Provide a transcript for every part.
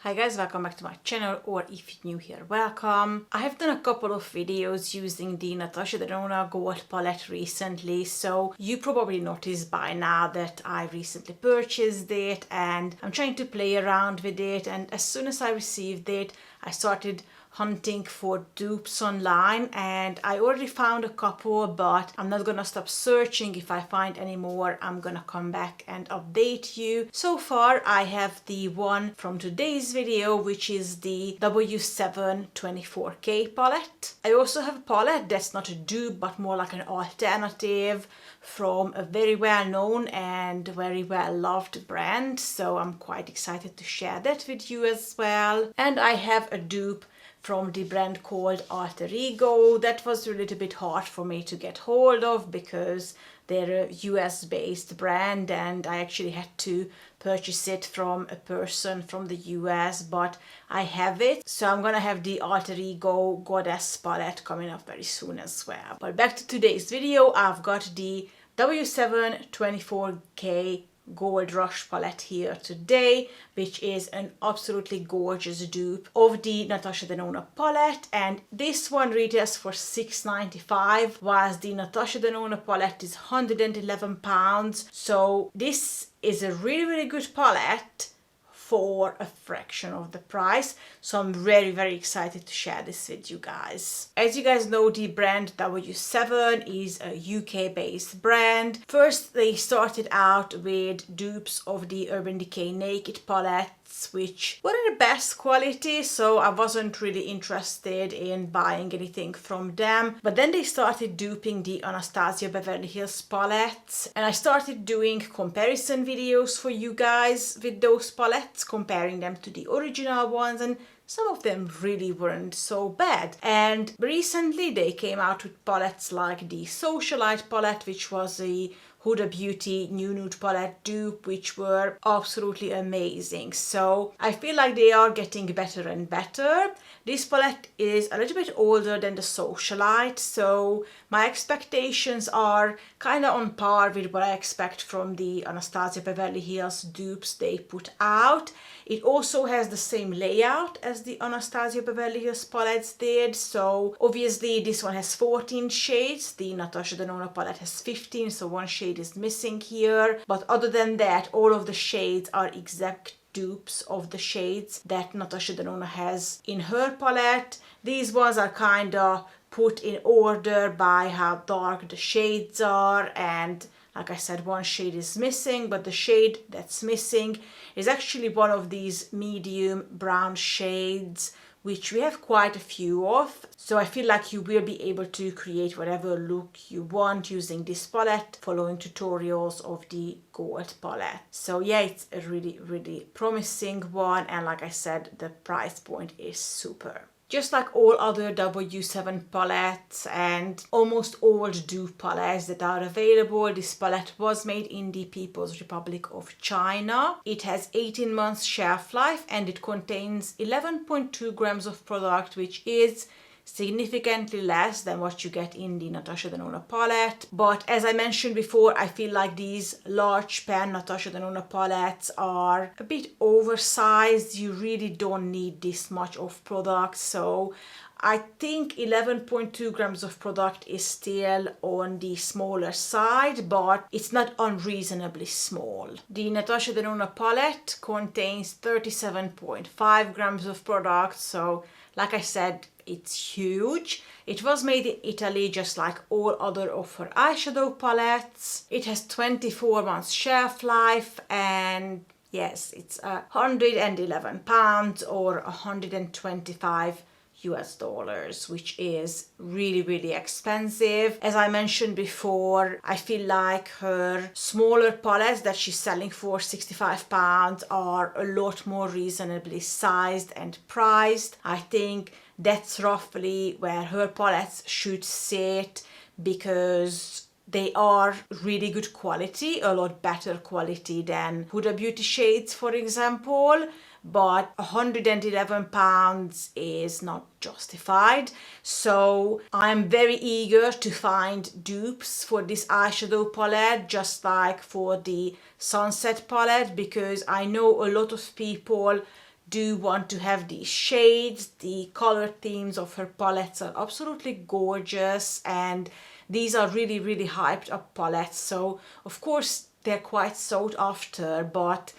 Hi guys, welcome back to my channel, or if you're new here, welcome. I have done a couple of videos using the Natasha Denona Gold palette recently, so you probably noticed by now that I recently purchased it and I'm trying to play around with it, and as soon as I received it, I started hunting for dupes online, and I already found a couple, but I'm not gonna stop searching. If I find any more, I'm gonna come back and update you. So far I have the one from today's video, which is the W7 24K palette. I also have a palette that's not a dupe but more like an alternative from a very well-known and very well-loved brand, so I'm quite excited to share that with you as well. And I have a dupe from the brand called Alter Ego. That was a little bit hard for me to get hold of because they're a US based brand and I actually had to purchase it from a person from the US, but I have it. So I'm gonna have the Alter Ego Goddess palette coming up very soon as well. But back to today's video, I've got the W7 24K Gold Rush palette here today, which is an absolutely gorgeous dupe of the Natasha Denona palette, and this one retails for £6.95 whilst the Natasha Denona palette is £111. So this is a really good palette for a fraction of the price, so I'm very excited to share this with you guys. As you guys know, the brand W7 is a UK based brand. First they started out with dupes of the Urban Decay Naked palettes, which weren't the best quality, so I wasn't really interested in buying anything from them. But then they started duping the Anastasia Beverly Hills palettes, and I started doing comparison videos for you guys with those palettes, comparing them to the original ones, and some of them really weren't so bad. And recently they came out with palettes like the Socialite palette, which was a Huda Beauty New Nude palette dupe, which were absolutely amazing. So I feel like they are getting better and better. This palette is a little bit older than the Socialite, so my expectations are kind of on par with what I expect from the Anastasia Beverly Hills dupes they put out. It also has the same layout as the Anastasia Beverly Hills palettes did, so obviously this one has 14 shades, the Natasha Denona palette has 15, so one shade is missing here. But other than that, all of the shades are exact dupes of the shades that Natasha Denona has in her palette. These ones are kind of put in order by how dark the shades are, and like I said, one shade is missing, but the shade that's missing is actually one of these medium brown shades, which we have quite a few of. So I feel like you will be able to create whatever look you want using this palette, following tutorials of the gold palette. So yeah, it's a really promising one, and like I said, the price point is super. Just like all other W7 palettes and almost all dupe palettes that are available, this palette was made in the People's Republic of China. It has 18 months shelf life and it contains 11.2 grams of product, which is significantly less than what you get in the Natasha Denona palette. But as I mentioned before, I feel like these large pan Natasha Denona palettes are a bit oversized. You really don't need this much of product, so I think 11.2 grams of product is still on the smaller side, but it's not unreasonably small. The Natasha Denona palette contains 37.5 grams of product, so like I said, it's huge. It was made in Italy just like all other of her eyeshadow palettes. It has 24 months shelf life, and yes, it's £111 or 125 US dollars, which is really expensive. As I mentioned before, I feel like her smaller palettes that she's selling for £65 are a lot more reasonably sized and priced. I think that's roughly where her palettes should sit, because they are really good quality, a lot better quality than Huda Beauty shades, for example. But £111 is not justified. So I'm very eager to find dupes for this eyeshadow palette, just like for the Sunset palette, because I know a lot of people do want to have these shades. The color themes of her palettes are absolutely gorgeous, and these are really, really hyped up palettes. So of course they're quite sought after, but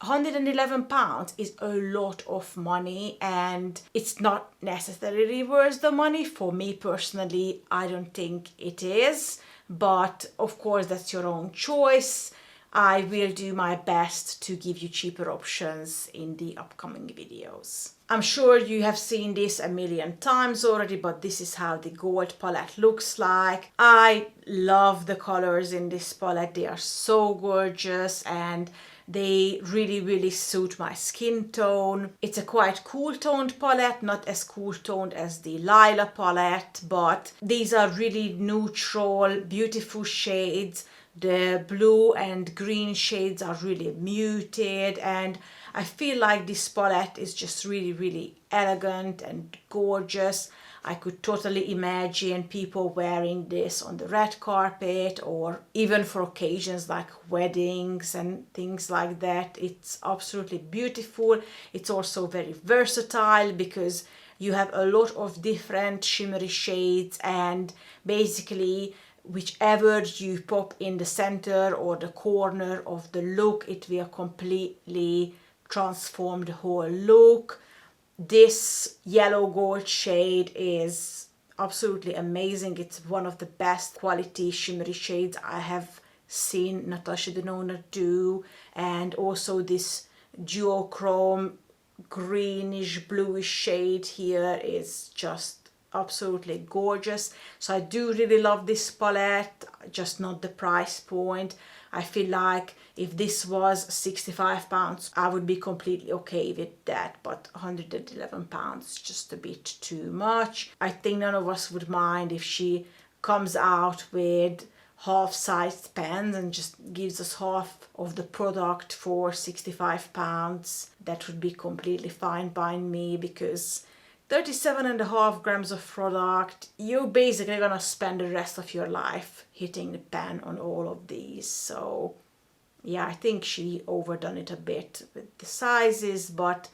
£111 is a lot of money, and it's not necessarily worth the money. For me personally, I don't think it is, but of course that's your own choice. I will do my best to give you cheaper options in the upcoming videos. I'm sure you have seen this a million times already, but this is how the gold palette looks like. I love the colors in this palette. They are so gorgeous and they really, really suit my skin tone. It's a quite cool toned palette, not as cool toned as the Lila palette, but these are really neutral, beautiful shades. The blue and green shades are really muted, and I feel like this palette is just really, really elegant and gorgeous. I could totally imagine people wearing this on the red carpet, or even for occasions like weddings and things like that. It's absolutely beautiful. It's also very versatile because you have a lot of different shimmery shades, and basically whichever you pop in the center or the corner of the look, it will completely transform the whole look. This yellow gold shade is absolutely amazing. It's one of the best quality shimmery shades I have seen Natasha Denona do. And also this duochrome greenish bluish shade here is just absolutely gorgeous. So I do really love this palette, just not the price point. I feel like if this was £65, I would be completely okay with that, but £111 is just a bit too much. I think none of us would mind if she comes out with half-sized pens and just gives us half of the product for £65. That would be completely fine by me, because 37.5 grams of product, you're basically gonna spend the rest of your life hitting the pen on all of these. So yeah, I think she overdone it a bit with the sizes, but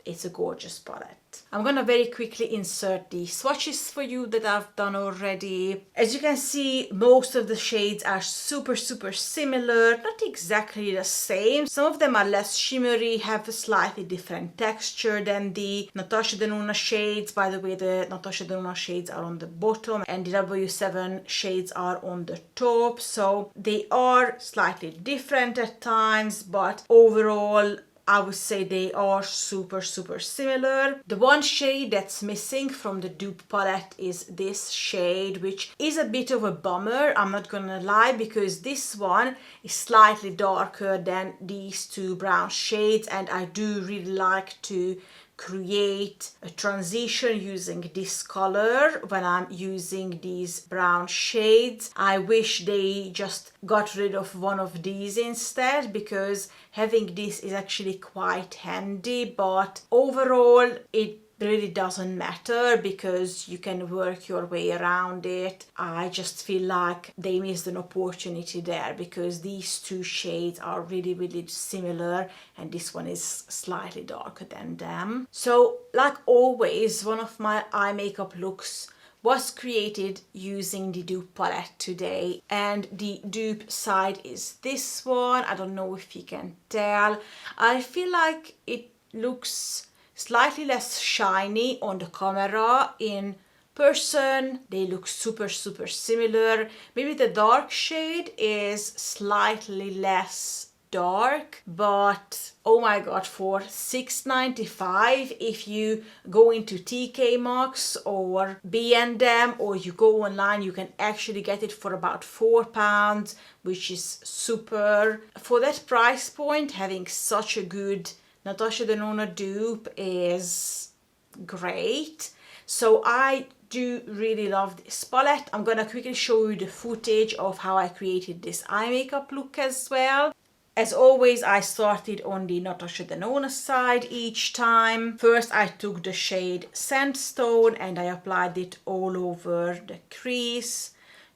it's a gorgeous palette. I'm gonna very quickly insert the swatches for you that I've done already. As you can see, most of the shades are super similar, not exactly the same. Some of them are less shimmery, have a slightly different texture than the Natasha Denona shades. By the way, the Natasha Denona shades are on the bottom and the W7 shades are on the top. So they are slightly different at times, but overall, I would say they are super similar. The one shade that's missing from the dupe palette is this shade, which is a bit of a bummer, I'm not gonna lie, because this one is slightly darker than these two brown shades, and I do really like to create a transition using this color when I'm using these brown shades. I wish they just got rid of one of these instead, because having this is actually quite handy, but overall it really doesn't matter because you can work your way around it. I just feel like they missed an opportunity there, because these two shades are really similar and this one is slightly darker than them. So like always, one of my eye makeup looks was created using the dupe palette today, and the dupe side is this one. I don't know if you can tell. I feel like it looks slightly less shiny on the camera. In person they look super similar. Maybe the dark shade is slightly less dark, but oh my god, for £6.95, if you go into TK Maxx or B&M or you go online, you can actually get it for about £4, which is super. For that price point, having such a good Natasha Denona dupe is great. So I do really love this palette. I'm gonna quickly show you the footage of how I created this eye makeup look as well. As always, I started on the Natasha Denona side each time. First, I took the shade Sandstone and I applied it all over the crease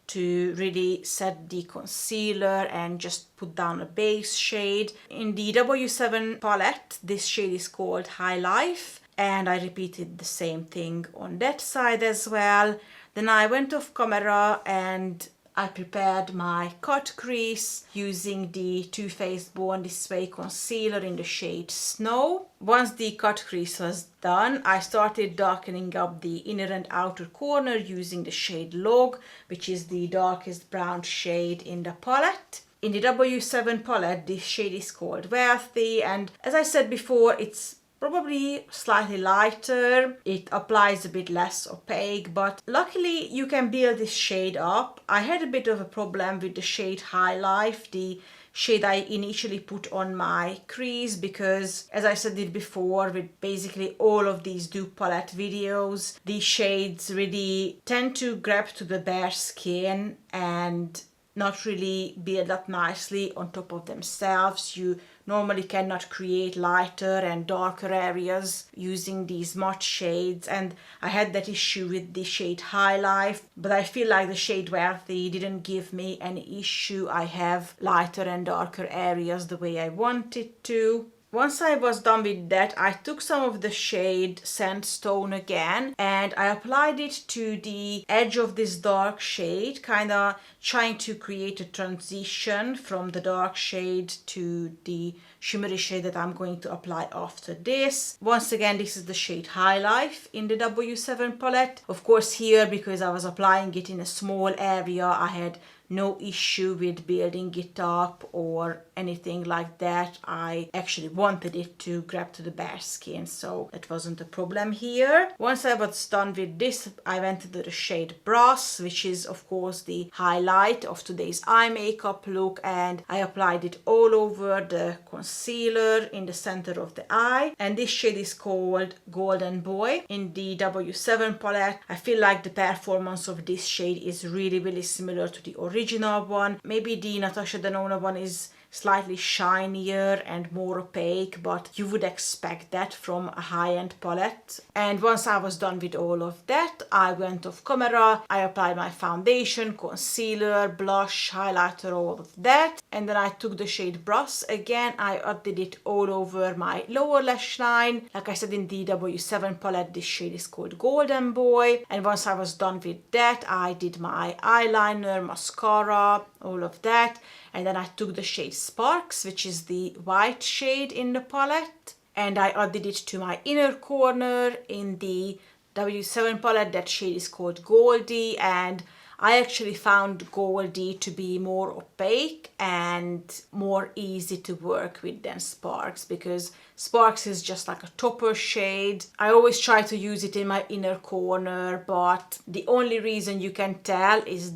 to really set the concealer and just put down a base shade. In the W7 palette, this shade is called High Life, and I repeated the same thing on that side as well. Then I went off camera and I prepared my cut crease using the Too Faced Born This Way concealer in the shade Snow. Once the cut crease was done, I started darkening up the inner and outer corner using the shade Log, which is the darkest brown shade in the palette. In the W7 palette, this shade is called Wealthy, and as I said before, it's probably slightly lighter. It applies a bit less opaque, but luckily you can build this shade up. I had a bit of a problem with the shade High Life, the shade I initially put on my crease, because as I said it before, with basically all of these dupe palette videos, these shades really tend to grab to the bare skin and not really build up nicely on top of themselves. You normally cannot create lighter and darker areas using these matte shades, and I had that issue with the shade High Life, but I feel like the shade Wealthy didn't give me any issue. I have lighter and darker areas the way I wanted to. Once I was done with that, I took some of the shade Sandstone again and I applied it to the edge of this dark shade, kind of trying to create a transition from the dark shade to the shimmery shade that I'm going to apply after this. Once again, this is the shade High Life in the W7 palette. Of course, here, because I was applying it in a small area, I had no issue with building it up or anything like that. I actually wanted it to grab to the bare skin, so that wasn't a problem here. Once I was done with this, I went to the shade Brass, which is of course the highlight of today's eye makeup look, and I applied it all over the concealer in the center of the eye. And this shade is called Golden Boy in the W7 palette. I feel like the performance of this shade is really similar to the original one. Maybe the Natasha Denona one is slightly shinier and more opaque, but you would expect that from a high-end palette. And once I was done with all of that, I went off camera. I applied my foundation, concealer, blush, highlighter, all of that, and then I took the shade Brass again. I added it all over my lower lash line. Like I said, in the W7 palette, this shade is called Golden Boy. And once I was done with that, I did my eyeliner, mascara, all of that, and then I took the shade Sparks, which is the white shade in the palette, and I added it to my inner corner in the W7 palette. That shade is called Goldie, and I actually found Goldie to be more opaque and more easy to work with than Sparks, because Sparks is just like a topper shade. I always try to use it in my inner corner, but the only reason you can tell is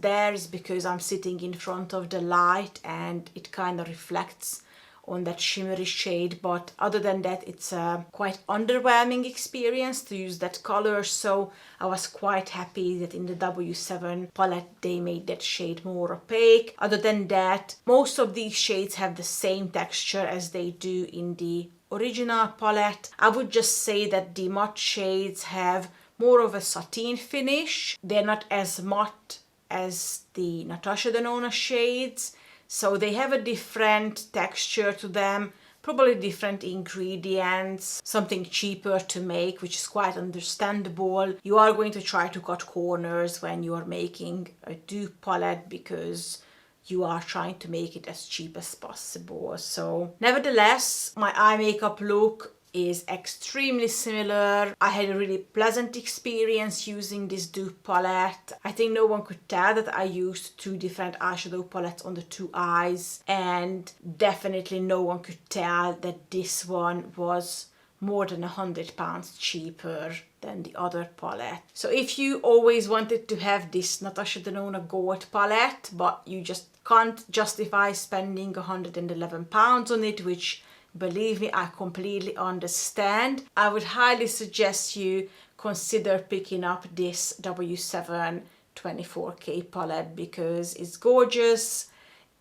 because I'm sitting in front of the light and it kind of reflects on that shimmery shade. But other than that, it's a quite underwhelming experience to use that color, so I was quite happy that in the W7 palette they made that shade more opaque. Other than that, most of these shades have the same texture as they do in the original palette. I would just say that the matte shades have more of a satin finish. They're not as matte as the Natasha Denona shades, so they have a different texture to them, probably different ingredients, something cheaper to make, which is quite understandable. You are going to try to cut corners when you are making a dupe palette because you are trying to make it as cheap as possible. So nevertheless, my eye makeup look is extremely similar. I had a really pleasant experience using this dupe palette. I think no one could tell that I used two different eyeshadow palettes on the two eyes, and definitely no one could tell that this one was more than £100 cheaper than the other palette. So if you always wanted to have this Natasha Denona Gold palette, but you just can't justify spending £111 on it, which, believe me, I completely understand, I would highly suggest you consider picking up this W7 24K palette because it's gorgeous.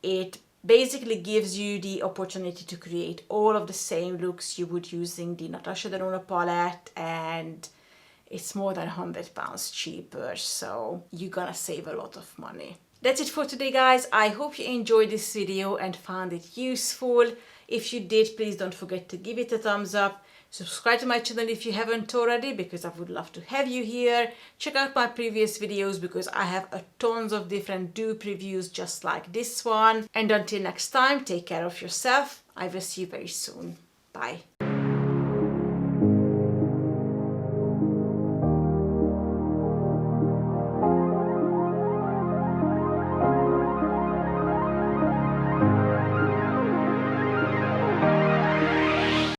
It basically gives you the opportunity to create all of the same looks you would using the Natasha Denona palette, and it's more than £100 cheaper, so you're gonna save a lot of money. That's it for today, guys. I hope you enjoyed this video and found it useful. If you did, please don't forget to give it a thumbs up. Subscribe to my channel if you haven't already, because I would love to have you here. Check out my previous videos because I have a tons of different dupe reviews just like this one. And until next time, take care of yourself. I will see you very soon. Bye.